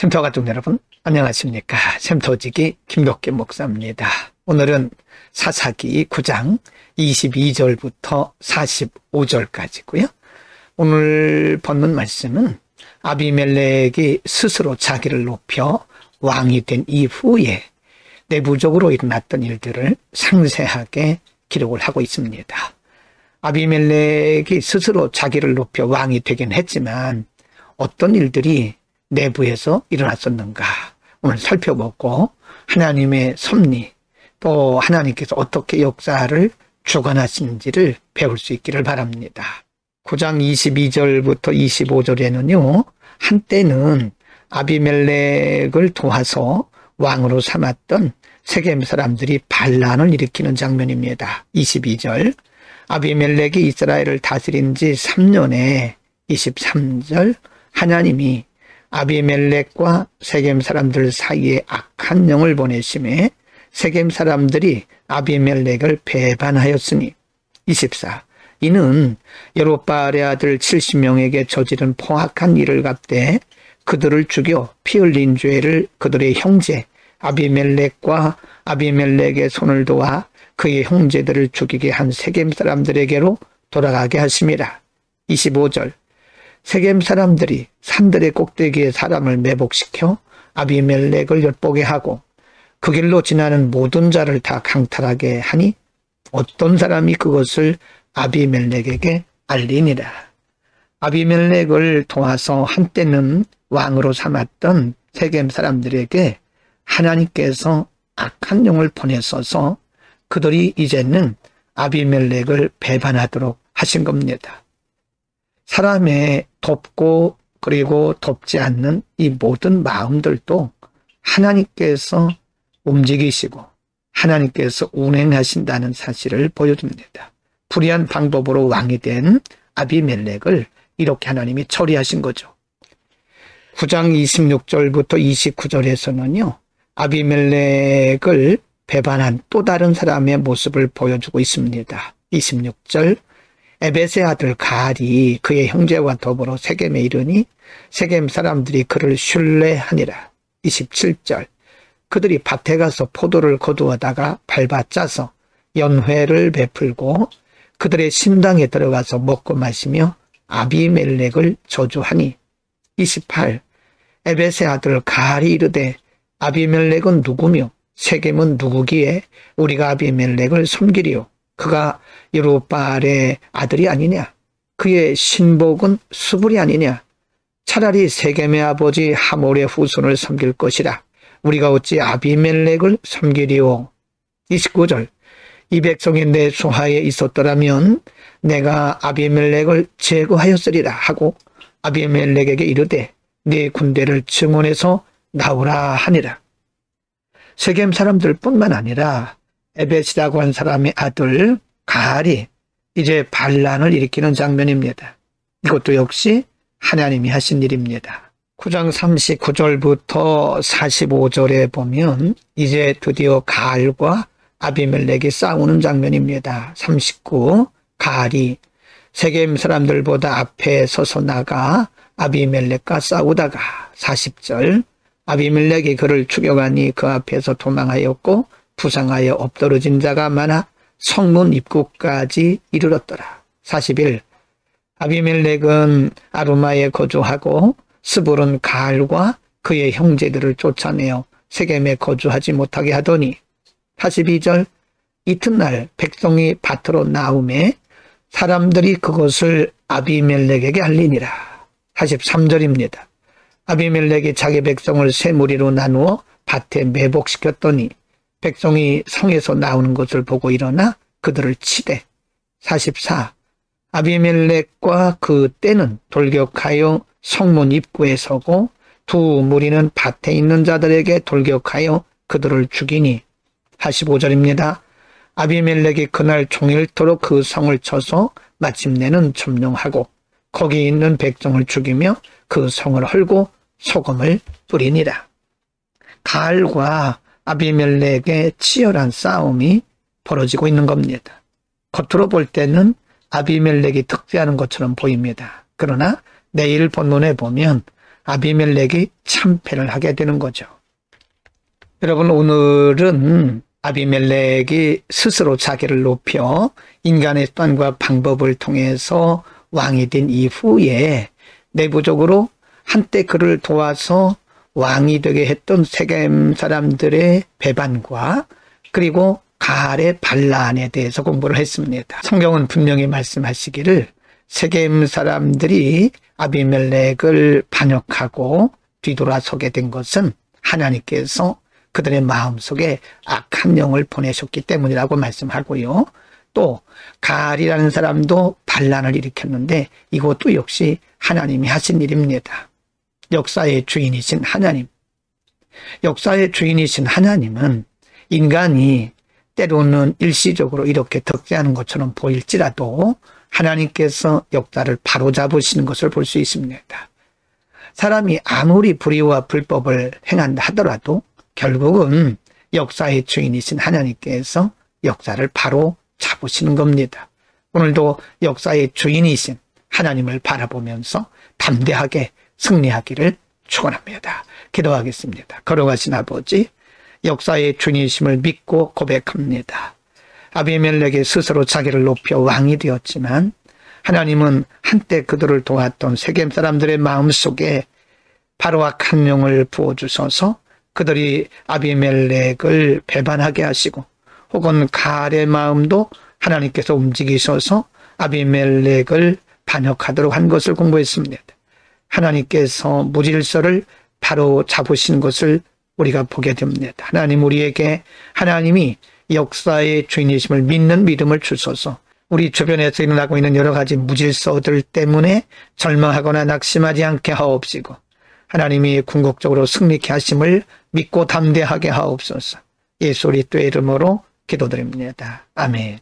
샘터 가족 여러분 안녕하십니까. 샘터지기 김덕기 목사입니다. 오늘은 사사기 9장 22절부터 45절까지고요. 오늘 본문 말씀은 아비멜렉이 스스로 자기를 높여 왕이 된 이후에 내부적으로 일어났던 일들을 상세하게 기록을 하고 있습니다. 아비멜렉이 스스로 자기를 높여 왕이 되긴 했지만 어떤 일들이 내부에서 일어났었는가 오늘 살펴보고 하나님의 섭리 또 하나님께서 어떻게 역사를 주관하신지를 배울 수 있기를 바랍니다. 9장 22절부터 25절에는요. 한때는 아비멜렉을 도와서 왕으로 삼았던 세겜 사람들이 반란을 일으키는 장면입니다. 22절 아비멜렉이 이스라엘을 다스린 지 3년에 23절 하나님이 아비멜렉과 세겜 사람들 사이에 악한 영을 보내심에 세겜 사람들이 아비멜렉을 배반하였으니 24 이는 여롯바알의 아들 70명에게 저지른 포악한 일을 갚되 그들을 죽여 피 흘린 죄를 그들의 형제 아비멜렉과 아비멜렉의 손을 도와 그의 형제들을 죽이게 한 세겜 사람들에게로 돌아가게 하심이라. 25절 세겜 사람들이 산들의 꼭대기에 사람을 매복시켜 아비멜렉을 엿보게 하고 그 길로 지나는 모든 자를 다 강탈하게 하니 어떤 사람이 그것을 아비멜렉에게 알리니라. 아비멜렉을 도와서 한때는 왕으로 삼았던 세겜 사람들에게 하나님께서 악한 영을 보내셔서 그들이 이제는 아비멜렉을 배반하도록 하신 겁니다. 사람의 돕고 그리고 돕지 않는 이 모든 마음들도 하나님께서 움직이시고 하나님께서 운행하신다는 사실을 보여줍니다. 불의한 방법으로 왕이 된 아비멜렉을 이렇게 하나님이 처리하신 거죠. 9장 26절부터 29절에서는요. 아비멜렉을 배반한 또 다른 사람의 모습을 보여주고 있습니다. 26절 에벳의 아들 가알이 그의 형제와 더불어 세겜에 이르니 세겜 사람들이 그를 신뢰하니라. 27절 그들이 밭에 가서 포도를 거두어다가 밟아 짜서 연회를 베풀고 그들의 신당에 들어가서 먹고 마시며 아비멜렉을 저주하니 28 에벳의 아들 가알이 이르되 아비멜렉은 누구며 세겜은 누구기에 우리가 아비멜렉을 섬기리요 그가 여롯바알의 아들이 아니냐 그의 신복은 수불이 아니냐 차라리 세겜의 아버지 하몰의 후손을 섬길 것이라 우리가 어찌 아비멜렉을 섬기리요. 29절 이 백성이 내 수하에 있었더라면 내가 아비멜렉을 제거하였으리라 하고 아비멜렉에게 이르되 네 군대를 증원해서 나오라 하니라. 세겜 사람들 뿐만 아니라 에벳이라고 한 사람의 아들 가알이 이제 반란을 일으키는 장면입니다. 이것도 역시 하나님이 하신 일입니다. 9장 39절부터 45절에 보면 이제 드디어 가알과 아비멜렉이 싸우는 장면입니다. 39 가알이 세겜 사람들보다 앞에 서서 나가 아비멜렉과 싸우다가 40절 아비멜렉이 그를 죽여가니 그 앞에서 도망하였고 부상하여 엎드러진 자가 많아 성문 입구까지 이르렀더라. 41 아비멜렉은 아루마에 거주하고 스불은 가알과 그의 형제들을 쫓아내어 세겜에 거주하지 못하게 하더니 42절 이튿날 백성이 밭으로 나오매 사람들이 그것을 아비멜렉에게 알리니라. 43절입니다. 아비멜렉이 자기 백성을 세 무리로 나누어 밭에 매복시켰더니 백성이 성에서 나오는 것을 보고 일어나 그들을 치되 44 아비멜렉과 그 떼는 돌격하여 성문 입구에 서고 두 무리는 밭에 있는 자들에게 돌격하여 그들을 죽이니 45절입니다. 아비멜렉이 그날 종일토록 그 성을 쳐서 마침내는 점령하고 거기 있는 백성을 죽이며 그 성을 헐고 소금을 뿌리니라. 가알과 아비멜렉의 치열한 싸움이 벌어지고 있는 겁니다. 겉으로 볼 때는 아비멜렉이 득세하는 것처럼 보입니다. 그러나 내일 본문에 보면 아비멜렉이 참패를 하게 되는 거죠. 여러분, 오늘은 아비멜렉이 스스로 자기를 높여 인간의 수단과 방법을 통해서 왕이 된 이후에 내부적으로 한때 그를 도와서 왕이 되게 했던 세겜 사람들의 배반과 그리고 가알의 반란에 대해서 공부를 했습니다. 성경은 분명히 말씀하시기를 세겜 사람들이 아비멜렉을 반역하고 뒤돌아서게 된 것은 하나님께서 그들의 마음속에 악한 영을 보내셨기 때문이라고 말씀하고요. 또 가알이라는 사람도 반란을 일으켰는데 이것도 역시 하나님이 하신 일입니다. 역사의 주인이신 하나님. 역사의 주인이신 하나님은 인간이 때로는 일시적으로 이렇게 덕지하는 것처럼 보일지라도 하나님께서 역사를 바로잡으시는 것을 볼 수 있습니다. 사람이 아무리 불의와 불법을 행한다 하더라도 결국은 역사의 주인이신 하나님께서 역사를 바로 잡으시는 겁니다. 오늘도 역사의 주인이신 하나님을 바라보면서 담대하게 승리하기를 축원합니다. 기도하겠습니다. 걸어가신 아버지, 역사의 주인이심을 믿고 고백합니다. 아비멜렉이 스스로 자기를 높여 왕이 되었지만 하나님은 한때 그들을 도왔던 세겜 사람들의 마음속에 바로 악한 영을 부어주셔서 그들이 아비멜렉을 배반하게 하시고 혹은 가알의 마음도 하나님께서 움직이셔서 아비멜렉을 반역하도록 한 것을 공부했습니다. 하나님께서 무질서를 바로 잡으신 것을 우리가 보게 됩니다. 하나님 우리에게 하나님이 역사의 주인이심을 믿는 믿음을 주셔서 우리 주변에서 일어나고 있는 여러 가지 무질서들 때문에 절망하거나 낙심하지 않게 하옵시고 하나님이 궁극적으로 승리케 하심을 믿고 담대하게 하옵소서. 예수 그리스도의 이름으로 기도드립니다. 아멘.